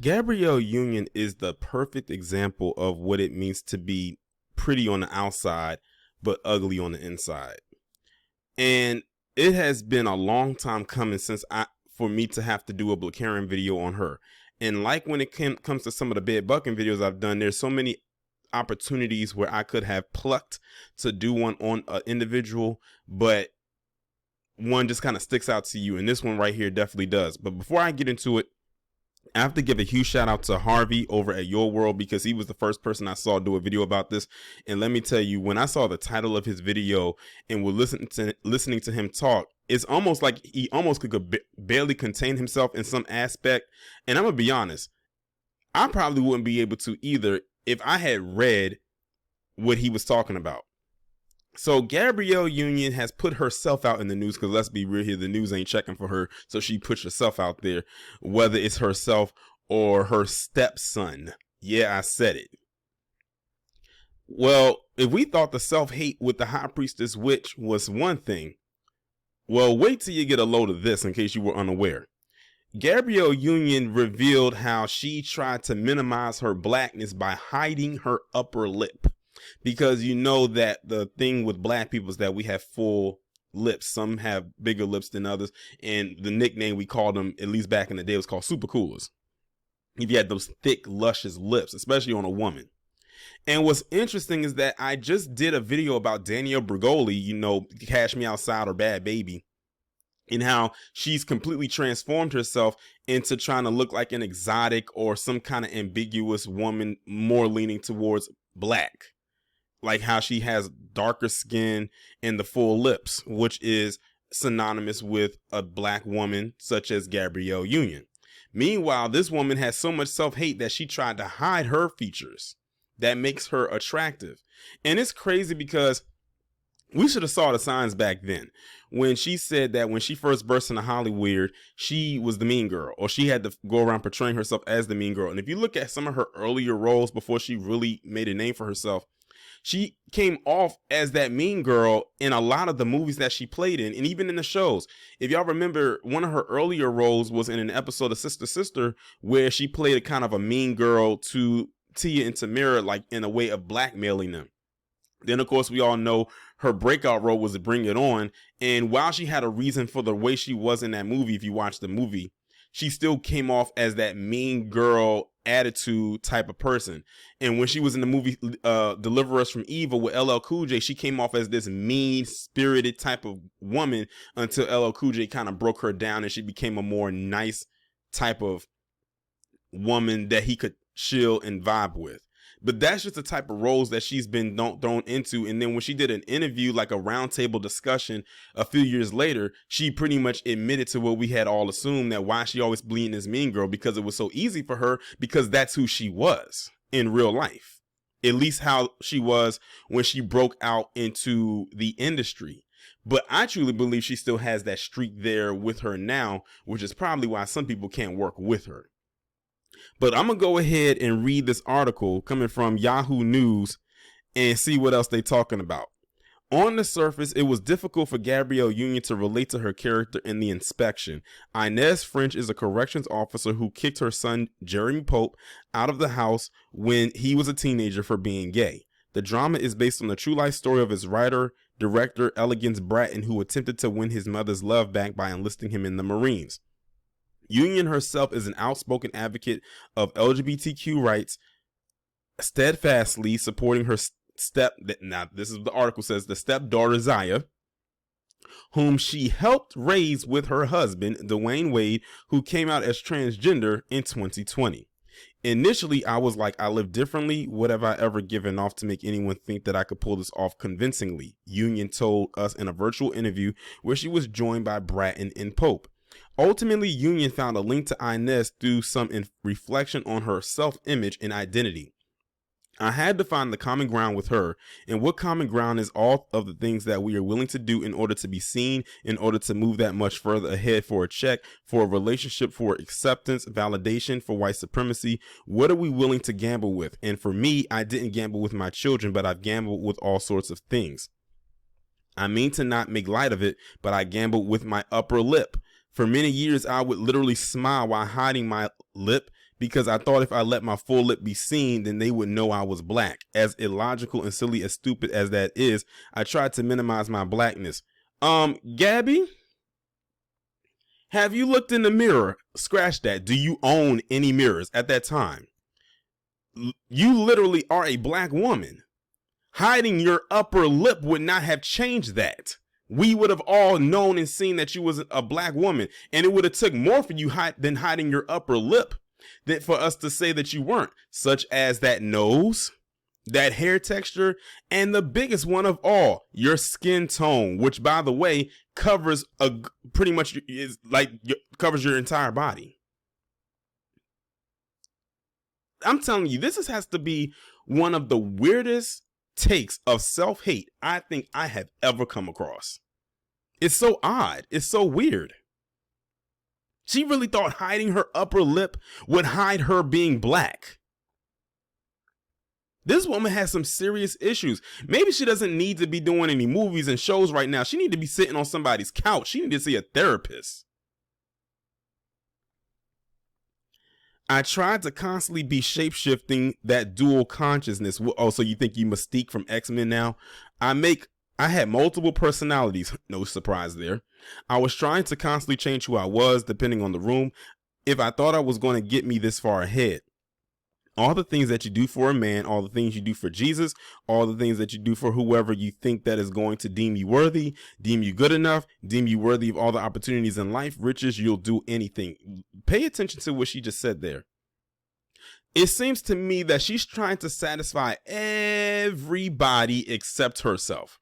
Gabrielle Union is the perfect example of what it means to be pretty on the outside, but ugly on the inside. And it has been a long time coming for me to have to do a blackkkaren video on her. And like when it comes to some of the bed bucking videos I've done, there's so many opportunities where I could have plucked to do one on an individual, but one just kind of sticks out to you. And this one right here definitely does. But before I get into it, I have to give a huge shout out to Harvey over at Your World, because he was the first person I saw do a video about this. And let me tell you, when I saw the title of his video and was listening to him talk, it's almost like he almost could barely contain himself in some aspect. And I'm gonna be honest, I probably wouldn't be able to either if I had read what he was talking about. So Gabrielle Union has put herself out in the news, because let's be real here, the news ain't checking for her, so she puts herself out there, whether it's herself or her stepson. Yeah, I said it. Well, if we thought the self-hate with the high priestess witch was one thing, well, wait till you get a load of this in case you were unaware. Gabrielle Union revealed how she tried to minimize her blackness by hiding her upper lip. Because you know that the thing with black people is that we have full lips. Some have bigger lips than others. And the nickname we called them, at least back in the day, was called super coolers. If you had those thick, luscious lips, especially on a woman. And what's interesting is that I just did a video about Danielle Bregoli, you know, Cash Me Outside or Bad Baby, and how she's completely transformed herself into trying to look like an exotic or some kind of ambiguous woman, more leaning towards black. Like how she has darker skin and the full lips, which is synonymous with a black woman such as Gabrielle Union. Meanwhile, this woman has so much self-hate that she tried to hide her features that makes her attractive. And it's crazy because we should have saw the signs back then when she said that when she first burst into Hollywood, she was the mean girl, or she had to go around portraying herself as the mean girl. And if you look at some of her earlier roles before she really made a name for herself, she came off as that mean girl in a lot of the movies that she played in, and even in the shows. If y'all remember, one of her earlier roles was in an episode of Sister Sister, where she played a kind of a mean girl to Tia and Tamara, like in a way of blackmailing them. Then, of course, we all know her breakout role was to Bring It On. And while she had a reason for the way she was in that movie, if you watch the movie, she still came off as that mean girl attitude type of person. And when she was in the movie Deliver Us from Evil with LL Cool J, she came off as this mean spirited type of woman until LL Cool J kind of broke her down and she became a more nice type of woman that he could chill and vibe with. But that's just the type of roles that she's been thrown into. And then when she did an interview, like a roundtable discussion a few years later, she pretty much admitted to what we had all assumed, that why she always bleeding this mean girl, because it was so easy for her, because that's who she was in real life. At least how she was when she broke out into the industry. But I truly believe she still has that streak there with her now, which is probably why some people can't work with her. But I'm going to go ahead and read this article coming from Yahoo News and see what else they're talking about. On the surface, it was difficult for Gabrielle Union to relate to her character in The Inspection. Inez French is a corrections officer who kicked her son, Jeremy Pope, out of the house when he was a teenager for being gay. The drama is based on the true life story of his writer, director, Elegance Bratton, who attempted to win his mother's love back by enlisting him in the Marines. Union herself is an outspoken advocate of LGBTQ rights, steadfastly supporting her now this is what the article says, the stepdaughter Zaya, whom she helped raise with her husband, Dwayne Wade, who came out as transgender in 2020. Initially, I was like, I live differently. What have I ever given off to make anyone think that I could pull this off convincingly? Union told us in a virtual interview where she was joined by Bratton and Pope. Ultimately, Union found a link to Inez through some reflection on her self-image and identity. I had to find the common ground with her, and what common ground is all of the things that we are willing to do in order to be seen, in order to move that much further ahead for a check, for a relationship, for acceptance, validation, for white supremacy. What are we willing to gamble with? And for me, I didn't gamble with my children, but I've gambled with all sorts of things. I mean to not make light of it, but I gambled with my upper lip. For many years, I would literally smile while hiding my lip because I thought if I let my full lip be seen, then they would know I was black. As illogical and silly as stupid as that is, I tried to minimize my blackness. Gabby, have you looked in the mirror? Scratch that. Do you own any mirrors at that time? You literally are a black woman. Hiding your upper lip would not have changed that. We would have all known and seen that you was a black woman, and it would have took more for you than hiding your upper lip than for us to say that you weren't, such as that nose, that hair texture, and the biggest one of all, your skin tone, which, by the way, covers pretty much is like covers your entire body. I'm telling you, this has to be one of the weirdest takes of self-hate I think I have ever come across. It's so odd. It's so weird. She really thought hiding her upper lip would hide her being black. This woman has some serious issues. Maybe she doesn't need to be doing any movies and shows right now. She need to be sitting on somebody's couch. She need to see a therapist. I tried to constantly be shape-shifting that dual consciousness. Oh, so you think you Mystique from X-Men now? I had multiple personalities. No surprise there. I was trying to constantly change who I was depending on the room. If I thought I was going to get me this far ahead. All the things that you do for a man, all the things you do for Jesus, all the things that you do for whoever you think that is going to deem you worthy, deem you good enough, deem you worthy of all the opportunities in life, riches, you'll do anything. Pay attention to what she just said there. It seems to me that she's trying to satisfy everybody except herself.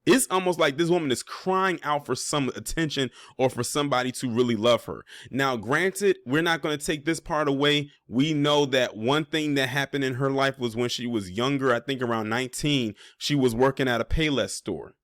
It's almost like this woman is crying out for some attention or for somebody to really love her. Now, granted, we're not going to take this part away. We know that one thing that happened in her life was when she was younger, I think around 19, she was working at a Payless store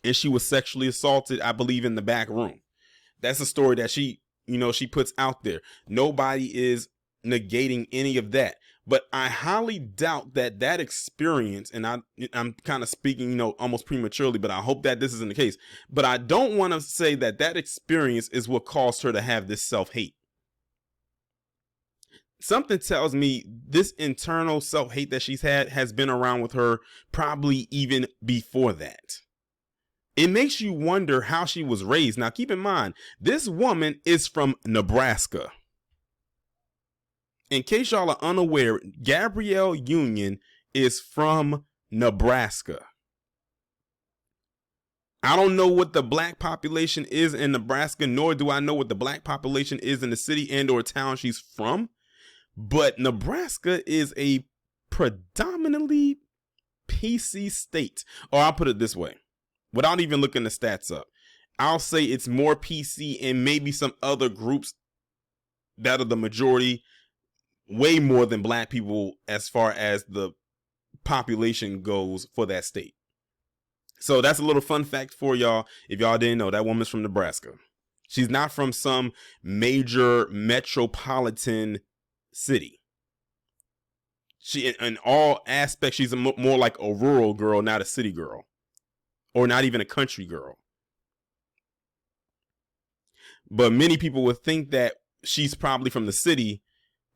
and she was sexually assaulted, I believe, in the back room. That's a story that she puts out there. Nobody is negating any of that. But I highly doubt that experience, and I'm kind of speaking, almost prematurely, but I hope that this isn't the case. But I don't want to say that experience is what caused her to have this self-hate. Something tells me this internal self-hate that she's had has been around with her probably even before that. It makes you wonder how she was raised. Now, keep in mind, this woman is from Nebraska. In case y'all are unaware, Gabrielle Union is from Nebraska. I don't know what the black population is in Nebraska, nor do I know what the black population is in the city and or town she's from. But Nebraska is a predominantly PC state. Or I'll put it this way, without even looking the stats up. I'll say it's more PC and maybe some other groups that are the majority, way more than black people as far as the population goes for that state. So that's a little fun fact for y'all. If y'all didn't know, that woman's from Nebraska. She's not from some major metropolitan city. She, in all aspects, she's more like a rural girl, not a city girl, or not even a country girl. But many people would think that she's probably from the city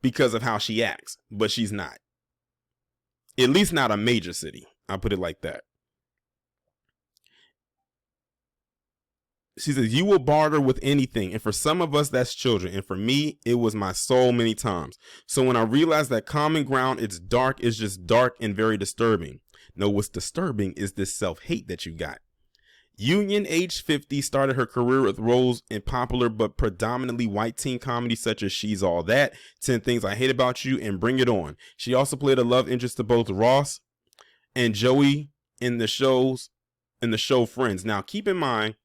because of how she acts, but she's not. At least not a major city. I'll put it like that. She says, you will barter with anything. And for some of us, that's children. And for me, it was my soul many times. So when I realized that common ground, it's dark, it's just dark and very disturbing. No, what's disturbing is this self-hate that you got. Union, age 50, started her career with roles in popular but predominantly white teen comedies such as She's All That, 10 Things I Hate About You, and Bring It On. She also played a love interest to both Ross and Joey in the show Friends. Now, keep in mind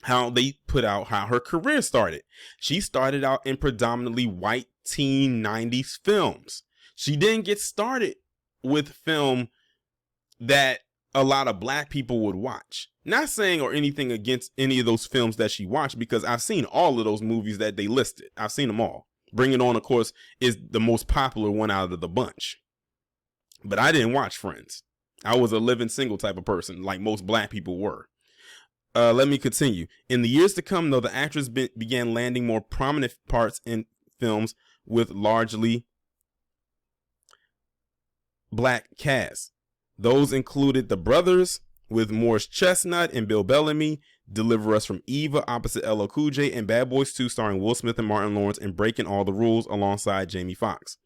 how they put out how her career started. She started out in predominantly white teen 90s films. She didn't get started with film that a lot of black people would watch. Not saying or anything against any of those films that she watched, because I've seen all of those movies that they listed. I've seen them all. Bring It On, of course, is the most popular one out of the bunch. But I didn't watch Friends. I was a living single type of person, like most black people were. Let me continue. In the years to come, though, the actress began landing more prominent parts in films with largely black casts. Those included The Brothers with Morris Chestnut and Bill Bellamy, Deliver Us from Eva opposite LL Cool J, and Bad Boys 2 starring Will Smith and Martin Lawrence and Breaking All the Rules alongside Jamie Foxx.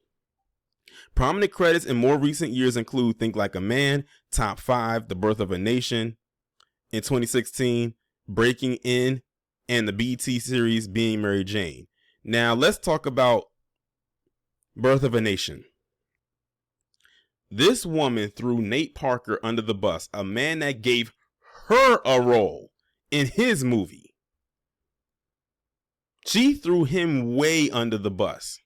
Prominent credits in more recent years include Think Like a Man, Top 5, The Birth of a Nation in 2016, Breaking In, and the BET series Being Mary Jane. Now let's talk about Birth of a Nation. This woman threw Nate Parker under the bus, a man that gave her a role in his movie. She threw him way under the bus.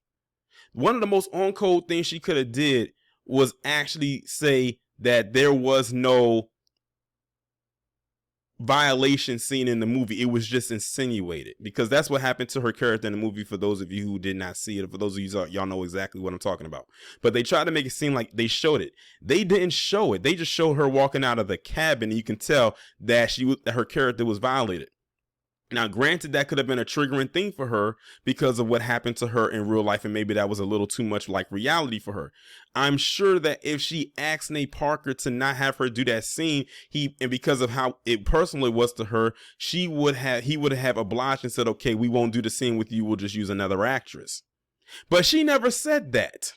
One of the most on-code things she could have did was actually say that there was no violation scene in the movie. It was just insinuated, because that's what happened to her character in the movie. For those of you who did not see it, for those of you y'all know exactly what I'm talking about. But they tried to make it seem like they showed it. They didn't show it. They just showed her walking out of the cabin, and you can tell that her character was violated. Now, granted, that could have been a triggering thing for her because of what happened to her in real life, and maybe that was a little too much like reality for her. I'm sure that if she asked Nate Parker to not have her do that scene, and because of how it personally was to her, he would have obliged and said, okay, we won't do the scene with you, we'll just use another actress. But she never said that.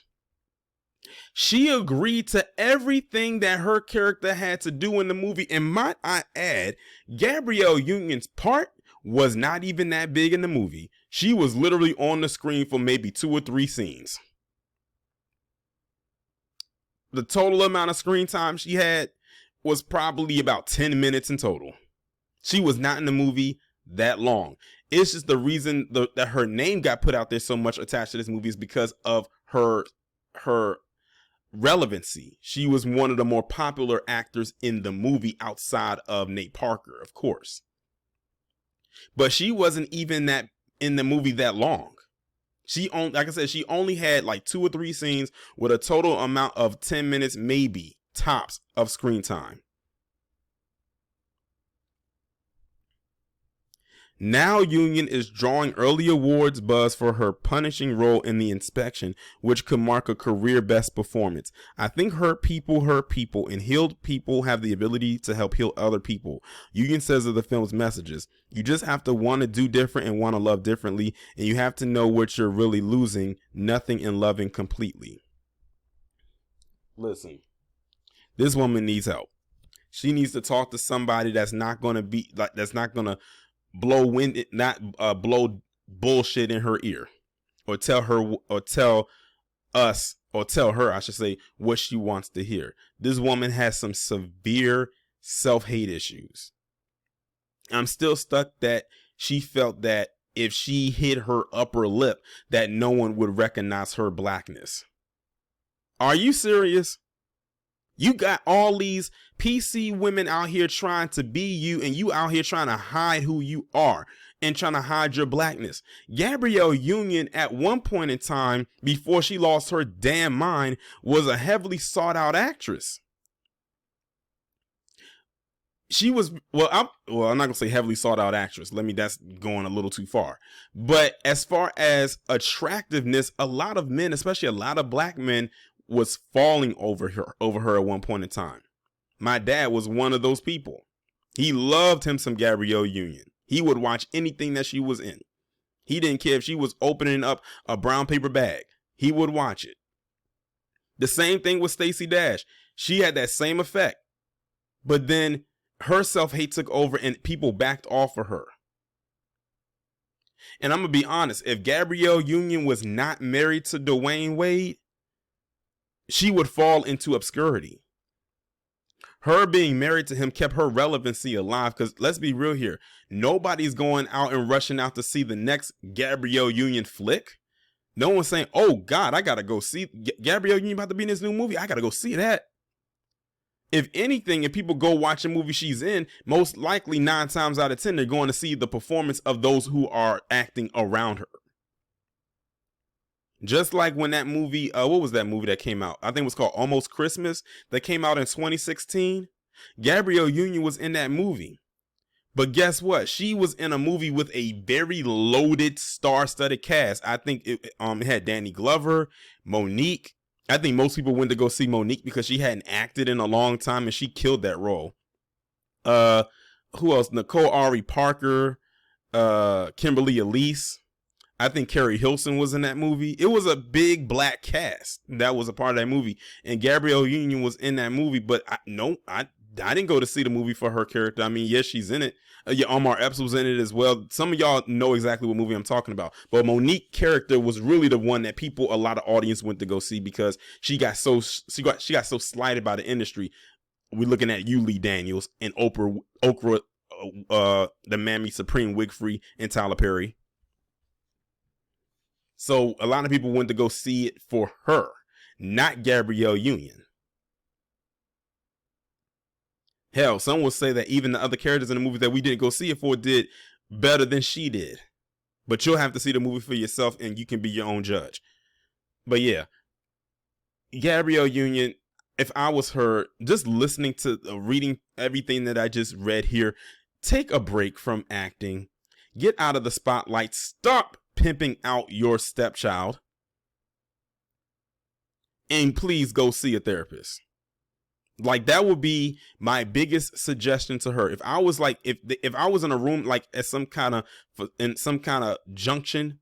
She agreed to everything that her character had to do in the and might I add, Gabrielle Union's part was not even that big in the movie. She was literally on the screen for maybe 2 or 3 scenes. The total amount of screen time she had was probably about 10 minutes in total. She was not in the movie that long. It's just the reason that her name got put out there so much attached to this movie is because of her relevancy. She was one of the more popular actors in the movie outside of Nate Parker, of course. But she wasn't even that in the movie that long. Like I said, she only had like 2 or 3 scenes with a total amount of 10 minutes, maybe tops, of screen time. Now Union is drawing early awards buzz for her punishing role in The Inspection, which could mark a career best performance. I think hurt people, and healed people have the ability to help heal other people. Union says of the film's messages, you just have to want to do different and want to love differently, and you have to know what you're really losing, nothing in loving completely. Listen, this woman needs help. She needs to talk to somebody that's not going to blow bullshit in her ear, or tell her, I should say, what she wants to hear. This woman has some severe self-hate issues. I'm still stuck that she felt that if she hit her upper lip, that no one would recognize her blackness. Are you serious? You got all these PC women out here trying to be you, and you out here trying to hide who you are and trying to hide your blackness. Gabrielle Union, at one point in time, before she lost her damn mind, was a heavily sought out actress. She was, I'm not gonna say heavily sought out actress. That's going a little too far. But as far as attractiveness, a lot of men, especially a lot of black men, was falling over her at one point in time. My dad was one of those people. He loved him some Gabrielle Union. He would watch anything that she was in. He didn't care if she was opening up a brown paper bag. He would watch it. The same thing with Stacey Dash. She had that same effect. But then her self-hate took over and people backed off of her. And I'm going to be honest, if Gabrielle Union was not married to Dwayne Wade, she would fall into obscurity. Her being married to him kept her relevancy alive, because let's be real here, nobody's going out and rushing out to see the next Gabrielle Union flick. No one's saying, oh God, I gotta go see Gabrielle Union about to be in this new movie. I gotta go see that. If anything, if people go watch a movie she's in, most likely 9 times out of 10, they're going to see the performance of those who are acting around her. Just like when that movie, what was that movie that came out? I think it was called Almost Christmas, that came out in 2016. Gabrielle Union was in that movie. But guess what? She was in a movie with a very loaded, star-studded cast. I think it had Danny Glover, Monique. I think most people went to go see Monique because she hadn't acted in a long time and she killed that role. Who else? Nicole Ari Parker, Kimberly Elise. I think Carrie Hilson was in that movie. It was a big black cast that was a part of that movie, and Gabrielle Union was in that movie. But I didn't go to see the movie for her character. I mean, yes, she's in it. Yeah, Omar Epps was in it as well. Some of y'all know exactly what movie I'm talking about. But Monique character was really the one that a lot of audience went to go see because she got so slighted by the industry. We're looking at Yuli Daniels and Okra, the Mammy Supreme, Wig Free, and Tyler Perry. So a lot of people went to go see it for her, not Gabrielle Union. Hell, some will say that even the other characters in the movie that we didn't go see it for did better than she did. But you'll have to see the movie for yourself and you can be your own judge. But yeah, Gabrielle Union, if I was her, just listening to reading everything that I just read here, take a break from acting, get out of the spotlight, stop pimping out your stepchild, and please go see a therapist. Like, that would be my biggest suggestion to her. If I was like, if I was in a room like at some kind of junction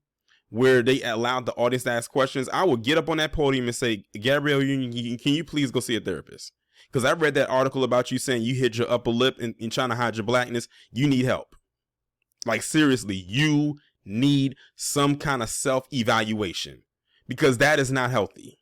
where they allowed the audience to ask questions, I would get up on that podium and say, Gabrielle Union, can you please go see a therapist? Because I read that article about you saying you hit your upper lip and trying to hide your blackness. You need help. Like, seriously, you need some kind of self-evaluation because that is not healthy.